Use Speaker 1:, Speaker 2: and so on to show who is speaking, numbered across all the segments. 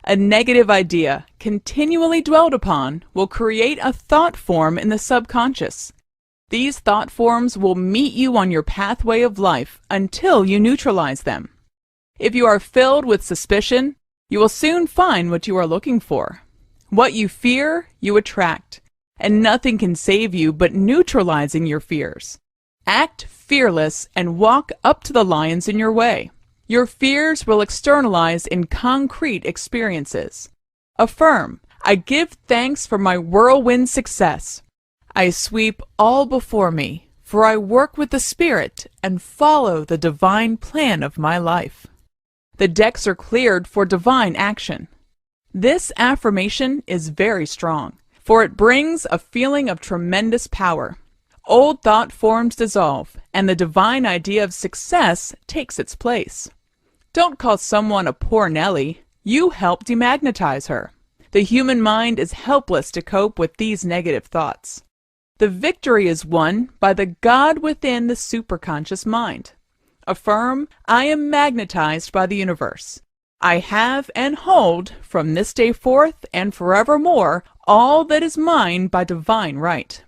Speaker 1: A negative idea, continually dwelled upon, will create a thought form in the subconscious. These thought forms will meet you on your pathway of life until you neutralize them. If you are filled with suspicion, you will soon find what you are looking for. What you fear, you attract, and nothing can save you but neutralizing your fears. Act fearless and walk up to the lions in your way. Your fears will externalize in concrete experiences. Affirm, I give thanks for my whirlwind success. I sweep all before me, for I work with the Spirit and follow the divine plan of my life. The decks are cleared for divine action. This affirmation is very strong, for it brings a feeling of tremendous power. Old thought forms dissolve, and the divine idea of success takes its place. Don't call someone a poor Nelly. You help demagnetize her. The human mind is helpless to cope with these negative thoughts. The victory is won by the God within the superconscious mind. Affirm, I am magnetized by the universe. I have and hold, from this day forth and forevermore, all that is mine by divine right.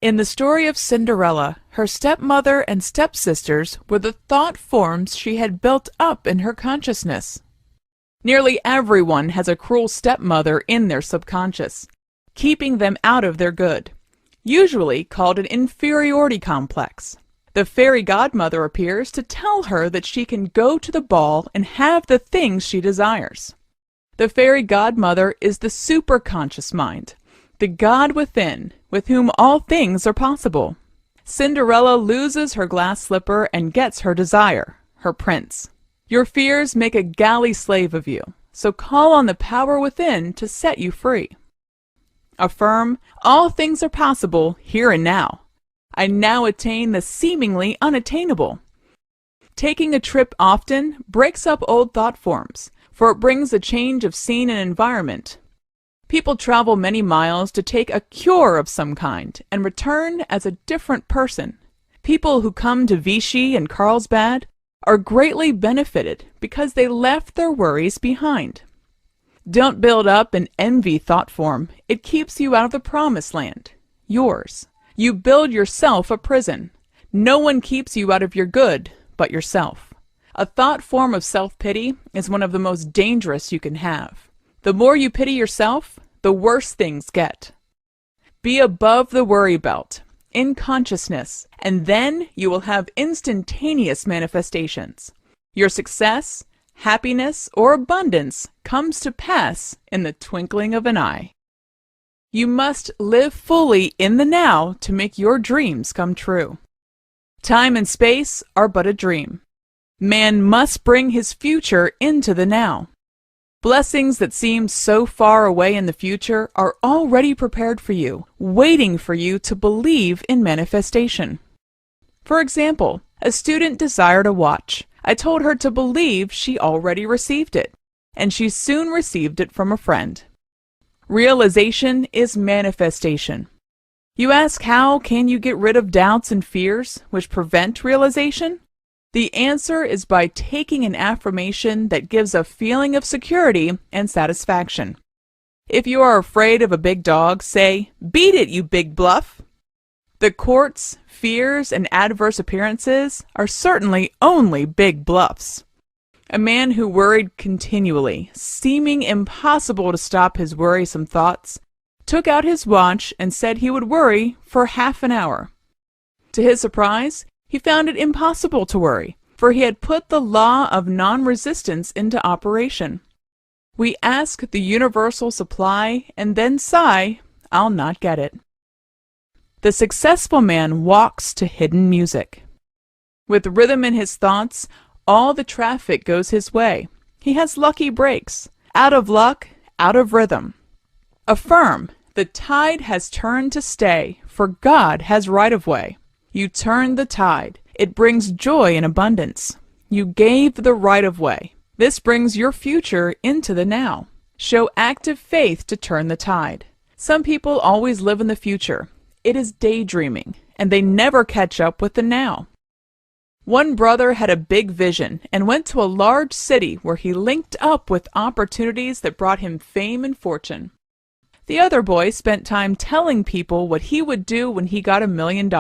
Speaker 1: In the story of Cinderella, her stepmother and stepsisters were the thought forms she had built up in her consciousness. Nearly everyone has a cruel stepmother in their subconscious, keeping them out of their good, usually called an inferiority complex. The fairy godmother appears to tell her that she can go to the ball and have the things she desires. The fairy godmother is the superconscious mind, the God within, with whom all things are possible. Cinderella loses her glass slipper and gets her desire, her prince. Your fears make a galley slave of you, so call on the power within to set you free. Affirm, all things are possible here and now. I now attain the seemingly unattainable. Taking a trip often breaks up old thought forms, for it brings a change of scene and environment. People travel many miles to take a cure of some kind and return as a different person. People who come to Vichy and Carlsbad are greatly benefited because they left their worries behind. Don't build up an envy thought form. It keeps you out of the promised land, yours. You build yourself a prison. No one keeps you out of your good but yourself. A thought form of self-pity is one of the most dangerous you can have. The more you pity yourself, the worse things get. Be above the worry belt, in consciousness, and then you will have instantaneous manifestations. Your success, happiness, or abundance comes to pass in the twinkling of an eye. You must live fully in the now to make your dreams come true. Time and space are but a dream. Man must bring his future into the now. Blessings that seem so far away in the future are already prepared for you, waiting for you to believe in manifestation. For example, a student desired a watch. I told her to believe she already received it, and she soon received it from a friend. Realization is manifestation. You ask, how can you get rid of doubts and fears which prevent realization? The answer is by taking an affirmation that gives a feeling of security and satisfaction. If you are afraid of a big dog, say, "Beat it, you big bluff." The courts, fears, and adverse appearances are certainly only big bluffs. A man who worried continually, seeming impossible to stop his worrisome thoughts, took out his watch and said he would worry for half an hour. To his surprise, he found it impossible to worry, for he had put the law of non-resistance into operation. We ask the universal supply and then sigh, "I'll not get it." The successful man walks to hidden music. With rhythm in his thoughts, all the traffic goes his way. He has lucky breaks. Out of luck, out of rhythm. Affirm, the tide has turned to stay, for God has right of way. You turn the tide. It brings joy and abundance. You gave the right of way. This brings your future into the now. Show active faith to turn the tide. Some people always live in the future. It is daydreaming, and they never catch up with the now. One brother had a big vision and went to a large city where he linked up with opportunities that brought him fame and fortune. The other boy spent time telling people what he would do when he got $1 million.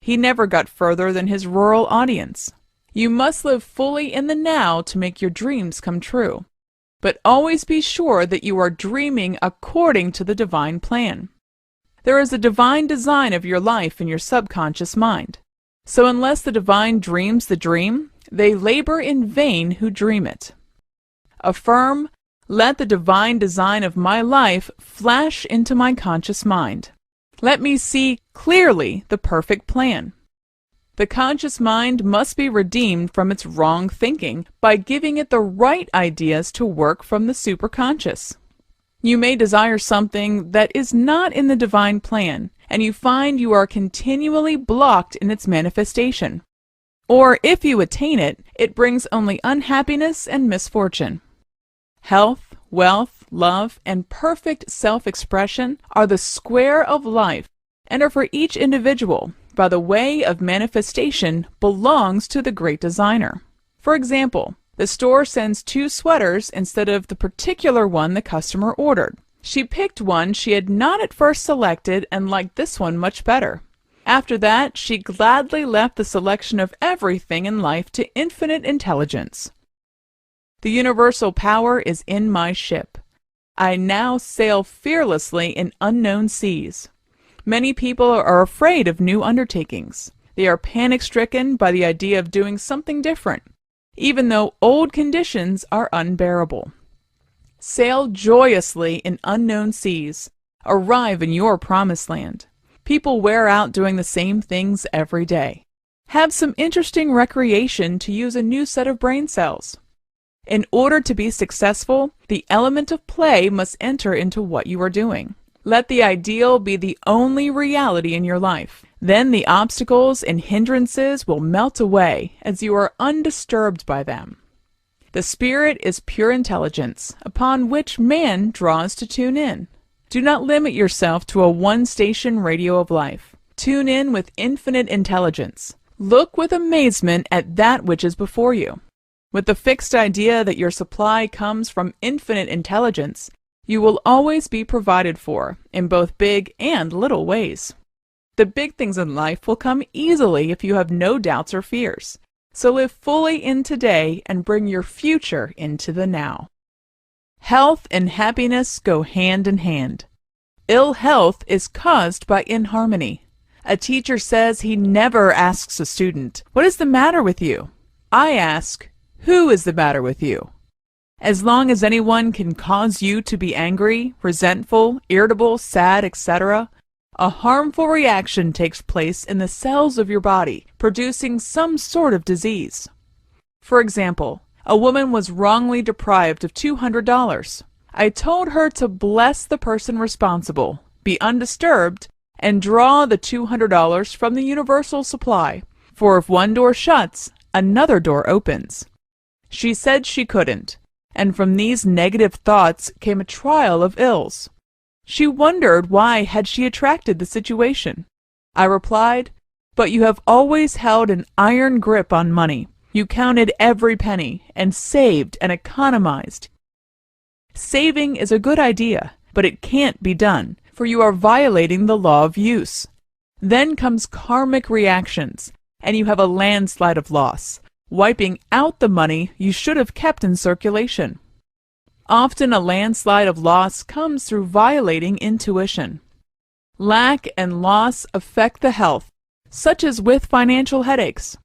Speaker 1: He never got further than his rural audience. You must live fully in the now to make your dreams come true. But always be sure that you are dreaming according to the divine plan. There is a divine design of your life in your subconscious mind. So unless the divine dreams the dream, they labor in vain who dream it. Affirm, let the divine design of my life flash into my conscious mind. Let me see clearly the perfect plan. The conscious mind must be redeemed from its wrong thinking by giving it the right ideas to work from the superconscious. You may desire something that is not in the divine plan, and you find you are continually blocked in its manifestation. Or if you attain it, it brings only unhappiness and misfortune. Health, wealth, love, and perfect self-expression are the square of life and are for each individual, by the way of manifestation belongs to the great designer. For example, the store sends 2 sweaters instead of the particular one the customer ordered. She picked one she had not at first selected and liked this one much better. After that, she gladly left the selection of everything in life to infinite intelligence. The universal power is in my ship. I now sail fearlessly in unknown seas. Many people are afraid of new undertakings. They are panic-stricken by the idea of doing something different, even though old conditions are unbearable. Sail joyously in unknown seas. Arrive in your promised land. People wear out doing the same things every day. Have some interesting recreation to use a new set of brain cells. In order to be successful, the element of play must enter into what you are doing. Let the ideal be the only reality in your life. Then the obstacles and hindrances will melt away as you are undisturbed by them. The spirit is pure intelligence, upon which man draws to tune in. Do not limit yourself to a one-station radio of life. Tune in with infinite intelligence. Look with amazement at that which is before you. With the fixed idea that your supply comes from infinite intelligence, you will always be provided for, in both big and little ways. The big things in life will come easily if you have no doubts or fears. So live fully in today and bring your future into the now. Health and happiness go hand in hand. Ill health is caused by inharmony. A teacher says he never asks a student, "What is the matter with you?" I ask, "Who is the matter with you?" As long as anyone can cause you to be angry, resentful, irritable, sad, etc., a harmful reaction takes place in the cells of your body, producing some sort of disease. For example, a woman was wrongly deprived of $200. I told her to bless the person responsible, be undisturbed, and draw the $200 from the universal supply, for if one door shuts, another door opens. She said she couldn't, and from these negative thoughts came a trial of ills. She wondered why had she attracted the situation. I replied, "But you have always held an iron grip on money. You counted every penny, and saved and economized. Saving is a good idea, but it can't be done, for you are violating the law of use. Then comes karmic reactions, and you have a landslide of loss, wiping out the money you should have kept in circulation. Often a landslide of loss comes through violating intuition. Lack and loss affect the health, such as with financial headaches.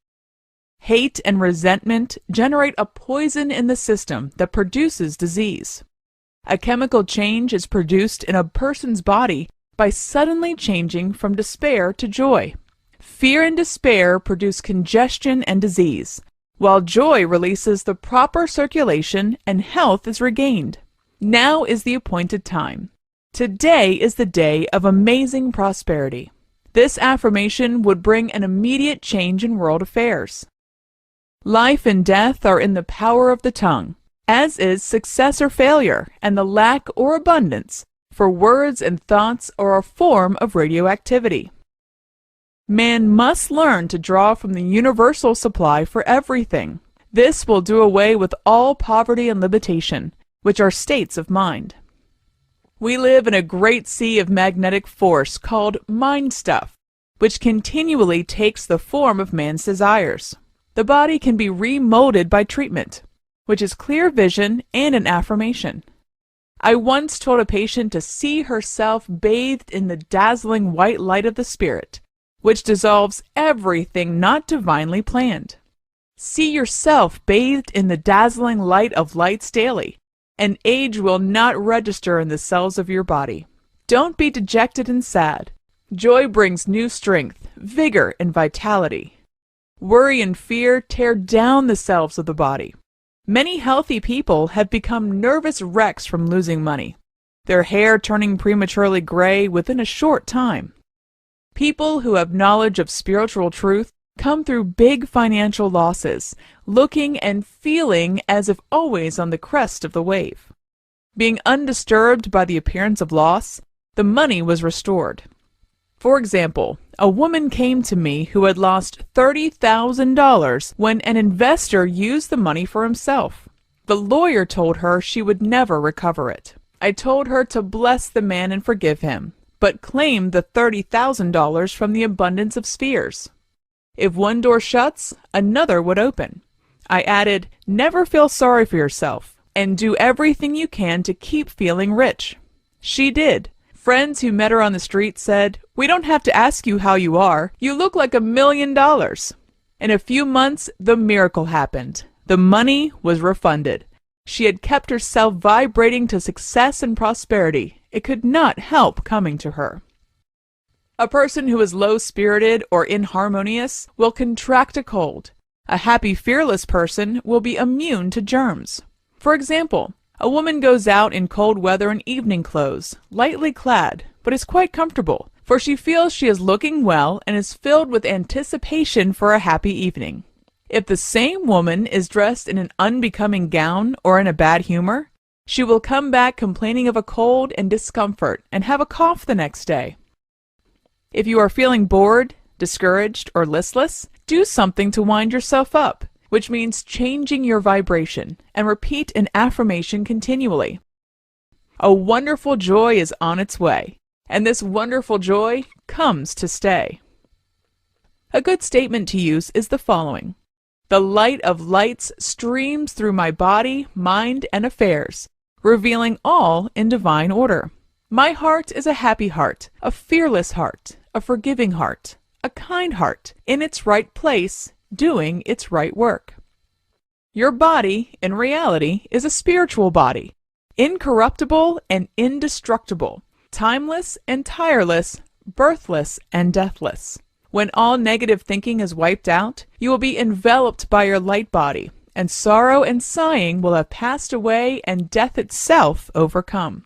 Speaker 1: Hate and resentment generate a poison in the system that produces disease. A chemical change is produced in a person's body by suddenly changing from despair to joy. Fear and despair produce congestion and disease, while joy releases the proper circulation and health is regained. Now is the appointed time. Today is the day of amazing prosperity. This affirmation would bring an immediate change in world affairs. Life and death are in the power of the tongue, as is success or failure, and the lack or abundance, for words and thoughts are a form of radioactivity. Man must learn to draw from the universal supply for everything. This will do away with all poverty and limitation, which are states of mind. We live in a great sea of magnetic force called mind stuff, which continually takes the form of man's desires. The body can be remolded by treatment, which is clear vision and an affirmation. I once told a patient to see herself bathed in the dazzling white light of the Spirit, which dissolves everything not divinely planned. See yourself bathed in the dazzling light of lights daily, and age will not register in the cells of your body. Don't be dejected and sad. Joy brings new strength, vigor, and vitality. Worry and fear tear down the cells of the body. Many healthy people have become nervous wrecks from losing money, their hair turning prematurely gray within a short time. People who have knowledge of spiritual truth come through big financial losses, looking and feeling as if always on the crest of the wave. Being undisturbed by the appearance of loss, the money was restored. For example, a woman came to me who had lost $30,000 when an investor used the money for himself. The lawyer told her she would never recover it. I told her to bless the man and forgive him, but claim the $30,000 from the abundance of spheres. If one door shuts, another would open. I added, never feel sorry for yourself, and do everything you can to keep feeling rich. She did. Friends who met her on the street said, "We don't have to ask you how you are. You look like $1 million." In a few months, the miracle happened. The money was refunded. She had kept herself vibrating to success and prosperity. It could not help coming to her. A person who is low-spirited or inharmonious will contract a cold. A happy, fearless person will be immune to germs. For example, a woman goes out in cold weather in evening clothes, lightly clad, but is quite comfortable, for she feels she is looking well and is filled with anticipation for a happy evening. If the same woman is dressed in an unbecoming gown or in a bad humor, she will come back complaining of a cold and discomfort and have a cough the next day. If you are feeling bored, discouraged, or listless, do something to wind yourself up, which means changing your vibration, and repeat an affirmation continually. A wonderful joy is on its way, and this wonderful joy comes to stay. A good statement to use is the following: the light of lights streams through my body, mind, and affairs, revealing all in divine order. My heart is a happy heart, a fearless heart, a forgiving heart, a kind heart, in its right place, doing its right work. Your body, in reality, is a spiritual body, incorruptible and indestructible, timeless and tireless, birthless and deathless. When all negative thinking is wiped out, you will be enveloped by your light body, and sorrow and sighing will have passed away and death itself overcome.